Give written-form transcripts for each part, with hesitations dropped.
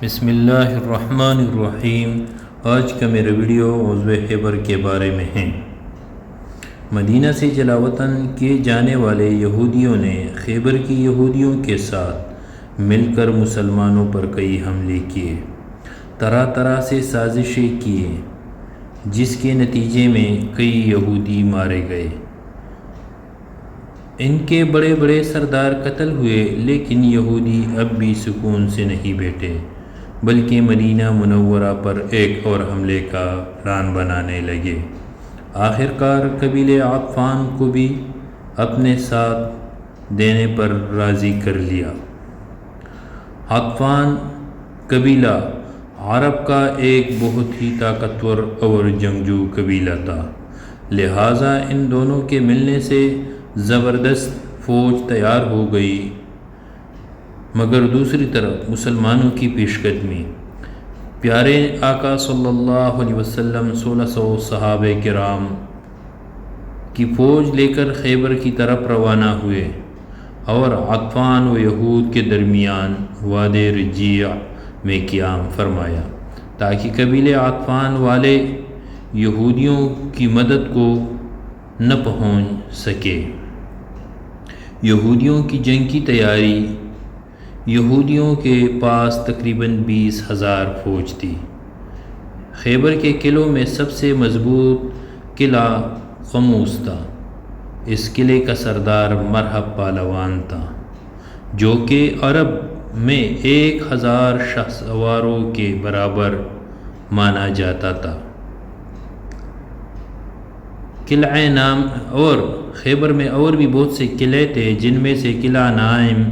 بسم اللہ الرحمن الرحیم۔ آج کا میرا ویڈیو غزوہ خیبر کے بارے میں ہے۔ مدینہ سے جلاوطن کیے جانے والے یہودیوں نے خیبر کی یہودیوں کے ساتھ مل کر مسلمانوں پر کئی حملے کیے، طرح طرح سے سازشیں کیے، جس کے نتیجے میں کئی یہودی مارے گئے۔ ان کے بڑے بڑے سردار قتل ہوئے، لیکن یہودی اب بھی سکون سے نہیں بیٹھے، بلکہ مدینہ منورہ پر ایک اور حملے کا پلان بنانے لگے۔ آخر کار قبیلے عطفان کو بھی اپنے ساتھ دینے پر راضی کر لیا۔ عطفان قبیلہ عرب کا ایک بہت ہی طاقتور اور جنگجو قبیلہ تھا، لہٰذا ان دونوں کے ملنے سے زبردست فوج تیار ہو گئی۔ مگر دوسری طرف مسلمانوں کی پیش قدمی، پیارے آقا صلی اللہ علیہ وسلم 1600 صحابہ کرام کی فوج لے کر خیبر کی طرف روانہ ہوئے اور عطفان و یہود کے درمیان وادی رجیع میں قیام فرمایا، تاکہ قبیلے عطفان والے یہودیوں کی مدد کو نہ پہنچ سکے۔ یہودیوں کی جنگ کی تیاری۔ یہودیوں کے پاس تقریباً 20,000 فوج تھی۔ خیبر کے قلعوں میں سب سے مضبوط قلعہ قموس تھا۔ اس قلعے کا سردار مرحب پہلوان تھا، جو کہ عرب میں 1,000 شہسواروں کے برابر مانا جاتا تھا۔ قلعہ نام اور خیبر میں اور بھی بہت سے قلعے تھے، جن میں سے قلعہ نائم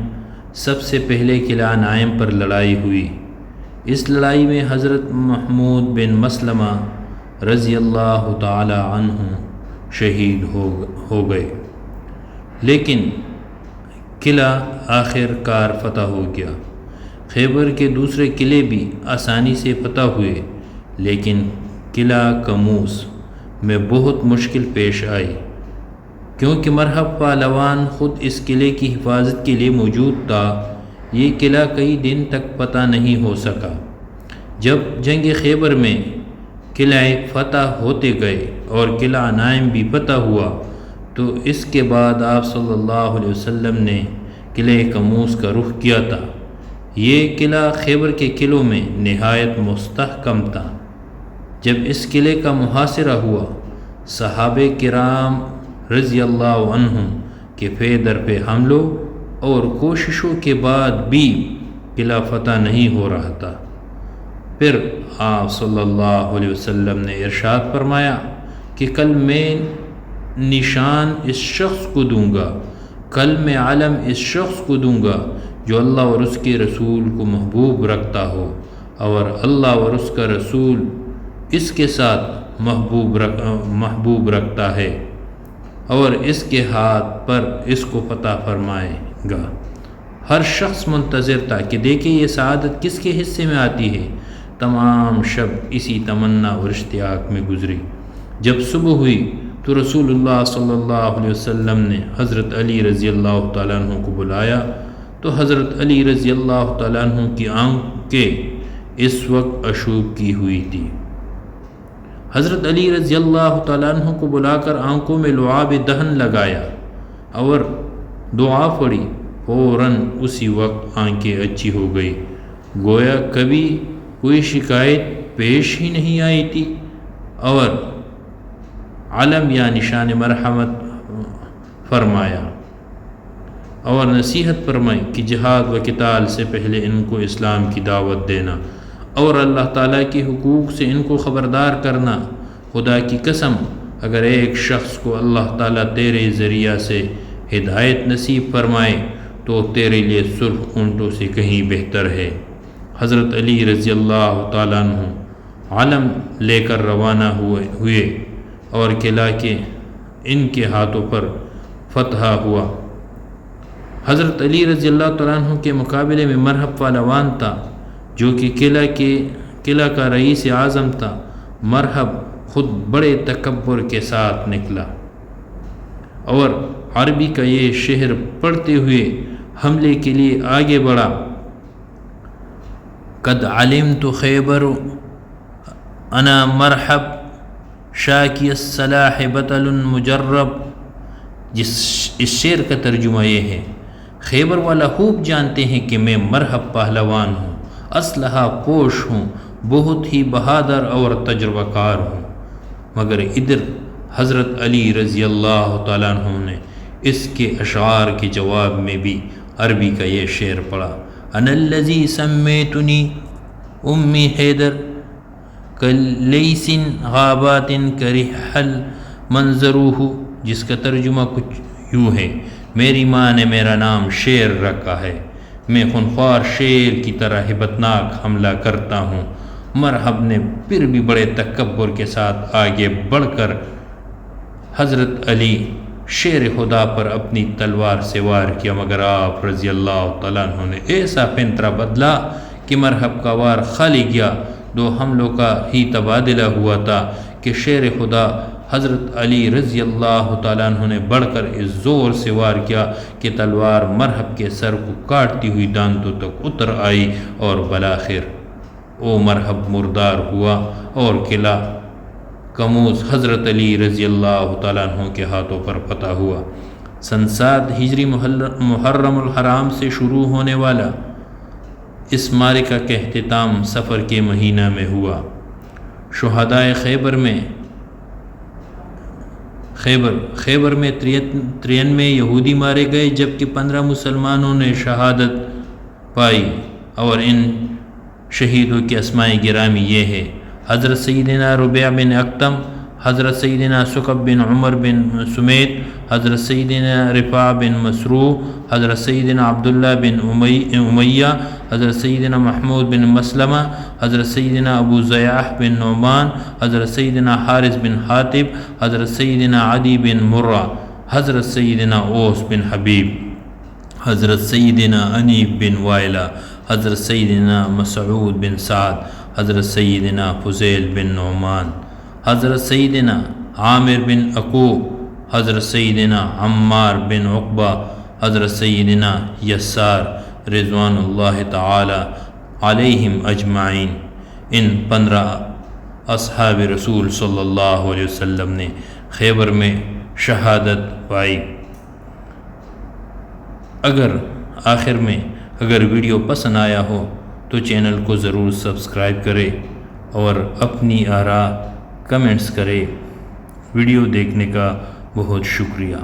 سب سے پہلے قلعہ نائم پر لڑائی ہوئی۔ اس لڑائی میں حضرت محمود بن مسلمہ رضی اللہ تعالی عنہ شہید ہو گئے، لیکن قلعہ آخر کار فتح ہو گیا۔ خیبر کے دوسرے قلعے بھی آسانی سے فتح ہوئے، لیکن قلعہ قموس میں بہت مشکل پیش آئی، کیونکہ مرحب پہلوان خود اس قلعے کی حفاظت کے لیے موجود تھا۔ یہ قلعہ کئی دن تک فتح نہیں ہو سکا۔ جب جنگ خیبر میں قلعے فتح ہوتے گئے اور قلعہ نائم بھی فتح ہوا، تو اس کے بعد آپ صلی اللہ علیہ وسلم نے قلعہ قموس کا رخ کیا تھا۔ یہ قلعہ خیبر کے قلعوں میں نہایت مستحکم تھا۔ جب اس قلعے کا محاصرہ ہوا، صحابہ کرام رضی اللہ عنہم کے پے در پہ حملوں اور کوششوں کے بعد بھی قلعہ فتح نہیں ہو رہا تھا۔ پھر آپ صلی اللہ علیہ وسلم نے ارشاد فرمایا کہ کل میں نشان اس شخص کو دوں گا، کل میں علم اس شخص کو دوں گا جو اللہ اور اس کے رسول کو محبوب رکھتا ہو، اور اللہ اور اس کا رسول اس کے ساتھ محبوب رکھتا ہے، اور اس کے ہاتھ پر اس کو فتح فرمائے گا۔ ہر شخص منتظر تھا کہ دیکھے یہ سعادت کس کے حصے میں آتی ہے۔ تمام شب اسی تمنا اور اشتیاق میں گزری۔ جب صبح ہوئی تو رسول اللہ صلی اللہ علیہ وسلم نے حضرت علی رضی اللہ تعالیٰ عنہ کو بلایا، تو حضرت علی رضی اللہ تعالیٰ عنہ کی آنکھیں اس وقت اشوب کی ہوئی تھی۔ حضرت علی رضی اللہ تعالیٰ عنہ کو بلا کر آنکھوں میں لعاب دہن لگایا اور دعا پڑھی۔ فوراً اسی وقت آنکھیں اچھی ہو گئی، گویا کبھی کوئی شکایت پیش ہی نہیں آئی تھی، اور علم یا نشان مرحمت فرمایا اور نصیحت فرمائی کہ جہاد و قتال سے پہلے ان کو اسلام کی دعوت دینا اور اللہ تعالیٰ کے حقوق سے ان کو خبردار کرنا۔ خدا کی قسم، اگر ایک شخص کو اللہ تعالیٰ تیرے ذریعہ سے ہدایت نصیب فرمائے تو تیرے لیے سرخ اونٹوں سے کہیں بہتر ہے۔ حضرت علی رضی اللہ تعالیٰ عنہ علم لے کر روانہ ہوئے اور قلعہ کے ان کے ہاتھوں پر فتح ہوا۔ حضرت علی رضی اللہ تعالیٰ عنہ کے مقابلے میں مرحب پہلوان تھا، جو کہ قلعہ کا رئیس اعظم تھا۔ مرحب خود بڑے تکبر کے ساتھ نکلا اور عربی کا یہ شعر پڑھتے ہوئے حملے کے لیے آگے بڑھا۔ قد علمت خیبر انا مرحب شاکی الصلاح بطل مجرب. اس شعر کا ترجمہ یہ ہے، خیبر والا خوب جانتے ہیں کہ میں مرحب پہلوان ہوں، اسلحہ پوش ہوں، بہت ہی بہادر اور تجربہ کار ہوں. مگر ادھر حضرت علی رضی اللہ تعالیٰ عنہ نے اس کے اشعار کے جواب میں بھی عربی کا یہ شعر پڑھا، انا الذی سمیتنی امی حیدر کلیس غابات کرحل منظروہ، جس کا ترجمہ کچھ یوں ہے، میری ماں نے میرا نام شیر رکھا ہے، میں خونخوار شیر کی طرح ہیبتناک حملہ کرتا ہوں. مرحب نے پھر بھی بڑے تکبر کے ساتھ آگے بڑھ کر حضرت علی شیر خدا پر اپنی تلوار سے وار کیا، مگر آپ رضی اللہ تعالیٰ عنہ نے ایسا پنترا بدلا کہ مرحب کا وار خالی گیا. 2 حملوں کا ہی تبادلہ ہوا تھا کہ شیر خدا حضرت علی رضی اللہ تعالیٰ عنہ نے بڑھ کر اس زور سے وار کیا کہ تلوار مرحب کے سر کو کاٹتی ہوئی دانتوں تک اتر آئی اور بالآخر وہ مرحب مردار ہوا اور قلعہ کموز حضرت علی رضی اللہ تعالیٰ عنہ کے ہاتھوں پر فتح ہوا. سن 7 ہجری محرم الحرام سے شروع ہونے والا اس معرکہ کا اختتام صفر کے مہینہ میں ہوا. شہدائے خیبر میں 93 یہودی مارے گئے، جبکہ 15 مسلمانوں نے شہادت پائی، اور ان شہیدوں کے اسماء گرامی یہ ہے: حضرت سیدنا ربیع بن اکتم، حضرت سیدنا ثقب بن عمر بن سمیت، حضرت سیدنا رفاع بن مسروع، حضرت سیدنا عبداللہ بن امیہ، حضرت سیدنا محمود بن مسلمہ، حضرت سیدنا ابو زیاح بن نعمان، حضرت سیدنا حارث بن حاتب، حضرت سیدنا عدی بن مرہ، حضرت سیدنا اوس بن حبیب، حضرت سیدنا انیب بن وائلہ، حضرت سیدنا مسعود بن سعد، حضرت سیدنا فضیل بن نعمان، حضرت سیدنا عامر بن عقوب، حضرت سیدنا عمار بن عقبہ، حضرت سیدنا یسار رضوان اللہ تعالی علیہم اجمعین. ان 15 اصحاب رسول صلی اللہ علیہ وسلم نے خیبر میں شہادت پائی. اگر ویڈیو پسند آیا ہو تو چینل کو ضرور سبسکرائب کرے اور اپنی آراء کمنٹس کرے. ویڈیو دیکھنے کا بہت شکریہ.